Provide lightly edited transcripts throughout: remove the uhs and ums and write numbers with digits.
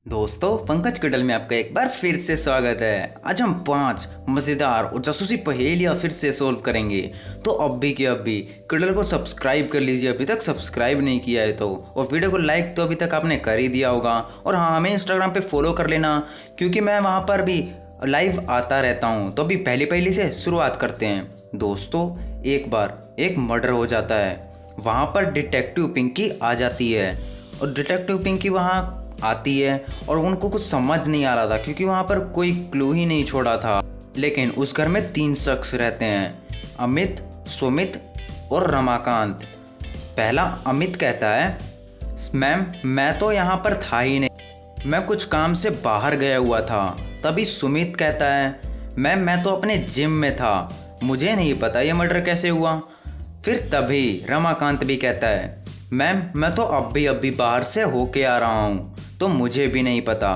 दोस्तों, पंकज किडल में आपका एक बार फिर से स्वागत है। आज हम 5 मज़ेदार और जासूसी पहेलियाँ फिर से सोल्व करेंगे। तो अभी के अभी किडल को सब्सक्राइब कर लीजिए, अभी तक सब्सक्राइब नहीं किया है तो, और वीडियो को लाइक तो अभी तक आपने कर ही दिया होगा। और हाँ, हमें इंस्टाग्राम पे फॉलो कर लेना, क्योंकि मैं वहाँ पर भी लाइव आता रहता हूँ। तो अभी पहली से शुरुआत करते हैं। दोस्तों, एक बार एक मर्डर हो जाता है। वहाँ पर डिटेक्टिव पिंकी आ जाती है, और डिटेक्टिव पिंकी वहाँ आती है और उनको कुछ समझ नहीं आ रहा था, क्योंकि वहाँ पर कोई क्लू ही नहीं छोड़ा था। लेकिन उस घर में 3 शख्स रहते हैं, अमित, सुमित और रमाकांत। पहला अमित कहता है, मैम मैं तो यहाँ पर था ही नहीं, मैं कुछ काम से बाहर गया हुआ था। तभी सुमित कहता है, मैम मैं तो अपने जिम में था, मुझे नहीं पता ये मर्डर कैसे हुआ। फिर तभी रमाकांत भी कहता है, मैम मैं तो अभी बाहर से होके आ रहा हूँ, तो मुझे भी नहीं पता।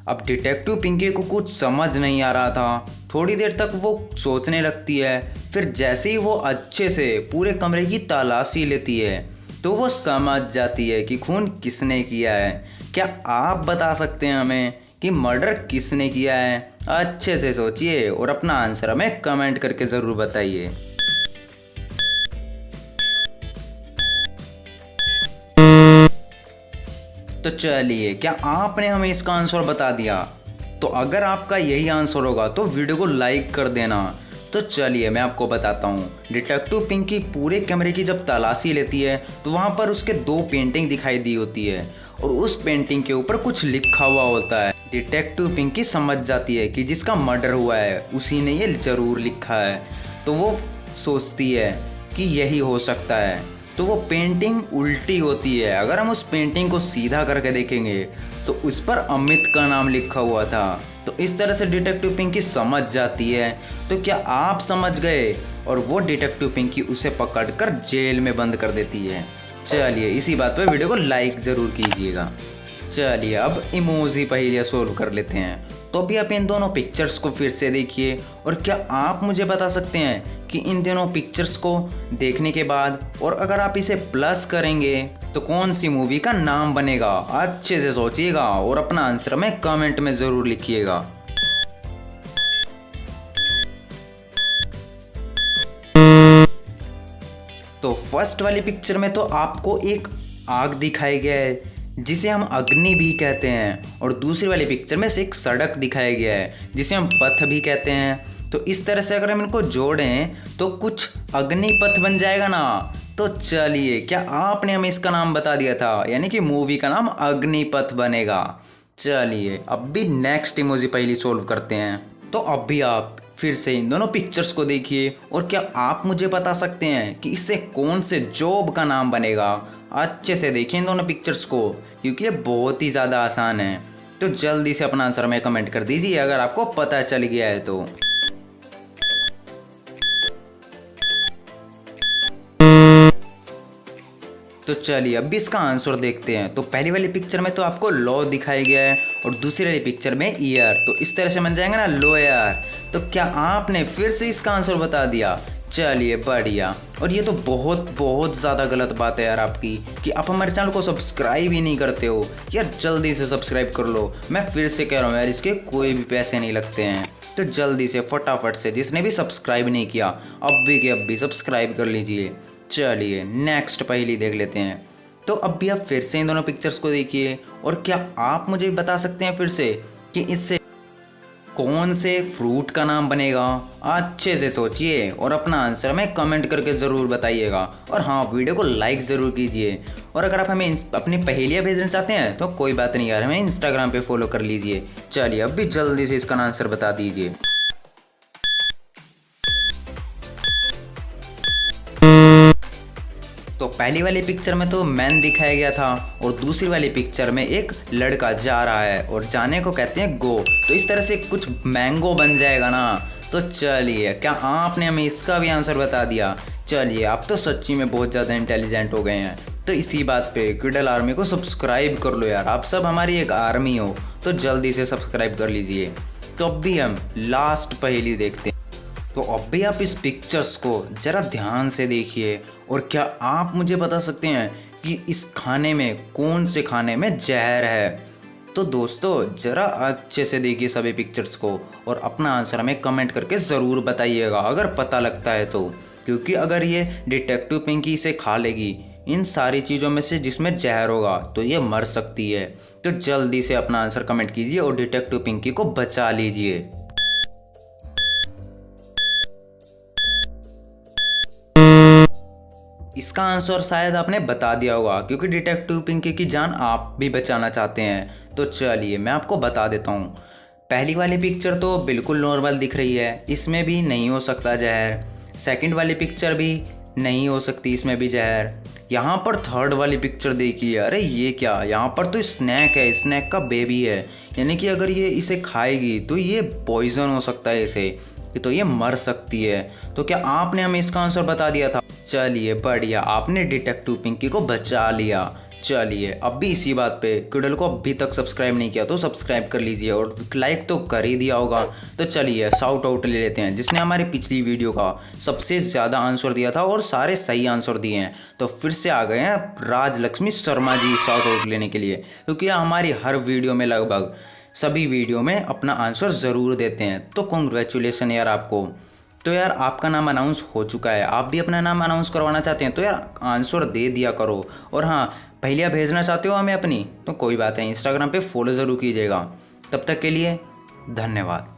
अब डिटेक्टिव पिंकी को कुछ समझ नहीं आ रहा था। थोड़ी देर तक वो सोचने लगती है। फिर जैसे ही वो अच्छे से पूरे कमरे की तलाशी लेती है, तो वो समझ जाती है कि खून किसने किया है। क्या आप बता सकते हैं हमें कि मर्डर किसने किया है? अच्छे से सोचिए और अपना आंसर हमें कमेंट करके ज़रूर बताइए। तो चलिए, क्या आपने हमें इसका आंसर बता दिया? तो अगर आपका यही आंसर होगा तो वीडियो को लाइक कर देना। तो चलिए मैं आपको बताता हूँ। डिटेक्टिव पिंकी पूरे कमरे की जब तलाशी लेती है, तो वहाँ पर उसके 2 पेंटिंग दिखाई दी होती है, और उस पेंटिंग के ऊपर कुछ लिखा हुआ होता है। डिटेक्टिव पिंकी समझ जाती है कि जिसका मर्डर हुआ है उसी ने ये ज़रूर लिखा है। तो वो सोचती है कि यही हो सकता है। तो वो पेंटिंग उल्टी होती है। अगर हम उस पेंटिंग को सीधा करके देखेंगे तो उस पर अमित का नाम लिखा हुआ था। तो इस तरह से डिटेक्टिव पिंकी समझ जाती है। तो क्या आप समझ गए? और वो डिटेक्टिव पिंकी उसे पकड़कर जेल में बंद कर देती है। चलिए, इसी बात पर वीडियो को लाइक ज़रूर कीजिएगा। चलिए अब इमोजी पहेलियाँ सोल्व कर लेते हैं। तो अभी आप इन दोनों पिक्चर्स को फिर से देखिए, और क्या आप मुझे बता सकते हैं कि इन दोनों पिक्चर्स को देखने के बाद, और अगर आप इसे प्लस करेंगे तो कौन सी मूवी का नाम बनेगा? अच्छे से सोचिएगा और अपना आंसर हमें कमेंट में ज़रूर लिखिएगा। तो फर्स्ट वाली पिक्चर में तो आपको एक आग दिखाया गया है, जिसे हम अग्नि भी कहते हैं, और दूसरी वाली पिक्चर में से एक सड़क दिखाया गया है, जिसे हम पथ भी कहते हैं। तो इस तरह से अगर हम इनको जोड़ें तो कुछ अग्निपथ बन जाएगा ना। तो चलिए, क्या आपने हमें इसका नाम बता दिया था, यानी कि मूवी का नाम अग्निपथ बनेगा। चलिए अब भी नेक्स्ट इमोजी पहली सोल्व करते हैं। तो अब भी आप फिर से इन दोनों पिक्चर्स को देखिए, और क्या आप मुझे बता सकते हैं कि इससे कौन से जॉब का नाम बनेगा? अच्छे से देखिए इन दोनों पिक्चर्स को, क्योंकि ये बहुत ही ज़्यादा आसान है। तो जल्दी से अपना आंसर हमें कमेंट कर दीजिए अगर आपको पता चल गया है तो। तो चलिए अब भी इसका आंसर देखते हैं। तो पहली वाली पिक्चर में तो आपको लॉ दिखाया गया है, और दूसरी वाली पिक्चर में ईयर। तो इस तरह से बन जाएगा ना, लोयर। तो क्या आपने फिर से इसका आंसर बता दिया? चलिए बढ़िया। और ये तो बहुत ज़्यादा गलत बात है यार आपकी, कि आप हमारे चैनल को सब्सक्राइब ही नहीं करते हो। यार जल्दी से सब्सक्राइब कर लो। मैं फिर से कह रहा हूँ यार, इसके कोई भी पैसे नहीं लगते हैं। तो जल्दी से फटाफट से, जिसने भी सब्सक्राइब नहीं किया, अभी के अभी सब्सक्राइब कर लीजिए। चलिए नेक्स्ट पहेली देख लेते हैं। तो अब भी आप फिर से इन दोनों पिक्चर्स को देखिए, और क्या आप मुझे बता सकते हैं फिर से कि इससे कौन से फ्रूट का नाम बनेगा? अच्छे से सोचिए और अपना आंसर हमें कमेंट करके ज़रूर बताइएगा। और हाँ, वीडियो को लाइक ज़रूर कीजिए। और अगर आप हमें अपनी पहेलियाँ भेजना चाहते हैं तो कोई बात नहीं यार, हमें इंस्टाग्राम पे फॉलो कर लीजिए। चलिए अब भी जल्दी से इसका आंसर बता दीजिए। तो पहली वाली पिक्चर में तो मैन दिखाया गया था, और दूसरी वाली पिक्चर में एक लड़का जा रहा है, और जाने को कहते हैं गो। तो इस तरह से कुछ मैंगो बन जाएगा ना। तो चलिए, क्या आपने हमें इसका भी आंसर बता दिया? चलिए, आप तो सच्ची में बहुत ज़्यादा इंटेलिजेंट हो गए हैं। तो इसी बात पे किडल आर्मी को सब्सक्राइब कर लो यार, आप सब हमारी एक आर्मी हो। तो जल्दी से सब्सक्राइब कर लीजिए। तो अब भी हम लास्ट पहेली देखते हैं। तो अब भी आप इस पिक्चर्स को ज़रा ध्यान से देखिए, और क्या आप मुझे बता सकते हैं कि इस खाने में, कौन से खाने में जहर है? तो दोस्तों ज़रा अच्छे से देखिए सभी पिक्चर्स को और अपना आंसर हमें कमेंट करके ज़रूर बताइएगा अगर पता लगता है तो, क्योंकि अगर ये डिटेक्टिव पिंकी इसे खा लेगी इन सारी चीज़ों में से जिसमें जहर होगा तो ये मर सकती है। तो जल्दी से अपना आंसर कमेंट कीजिए और डिटेक्टिव पिंकी को बचा लीजिए। इसका आंसर शायद आपने बता दिया होगा, क्योंकि डिटेक्टिव पिंकी की जान आप भी बचाना चाहते हैं। तो चलिए मैं आपको बता देता हूँ। पहली वाली पिक्चर तो बिल्कुल नॉर्मल दिख रही है, इसमें भी नहीं हो सकता जहर। सेकंड वाली पिक्चर भी नहीं हो सकती, इसमें भी जहर। यहाँ पर थर्ड वाली पिक्चर देखिए, अरे ये क्या, यहाँ पर तो स्नैक है, स्नैक का बेबी है, यानी कि अगर ये इसे खाएगी तो ये पॉइजन हो सकता है इसे, तो ये मर सकती है। तो क्या आपने हमें इसका आंसर बता दिया था? चलिए बढ़िया, आपने डिटेक्टिव पिंकी को बचा लिया। चलिए अब भी इसी बात पे, किडल को अभी तक सब्सक्राइब नहीं किया तो सब्सक्राइब कर लीजिए और लाइक तो कर ही दिया होगा। तो चलिए शाउट आउट ले लेते हैं, जिसने हमारी पिछली वीडियो का सबसे ज़्यादा आंसर दिया था और सारे सही आंसर दिए हैं। तो फिर से आ गए हैं राजलक्ष्मी शर्मा जी शाउट आउट लेने के लिए, क्योंकि हमारी हर वीडियो में लगभग सभी वीडियो में अपना आंसर ज़रूर देते हैं। तो कॉन्ग्रेचुलेसन यार आपको। तो यार आपका नाम अनाउंस हो चुका है, आप भी अपना नाम अनाउंस करवाना चाहते हैं तो यार आंसर दे दिया करो। और हाँ, पहलिया भेजना चाहते हो हमें अपनी, तो कोई बात नहीं, इंस्टाग्राम पे फॉलो ज़रूर कीजिएगा। तब तक के लिए धन्यवाद।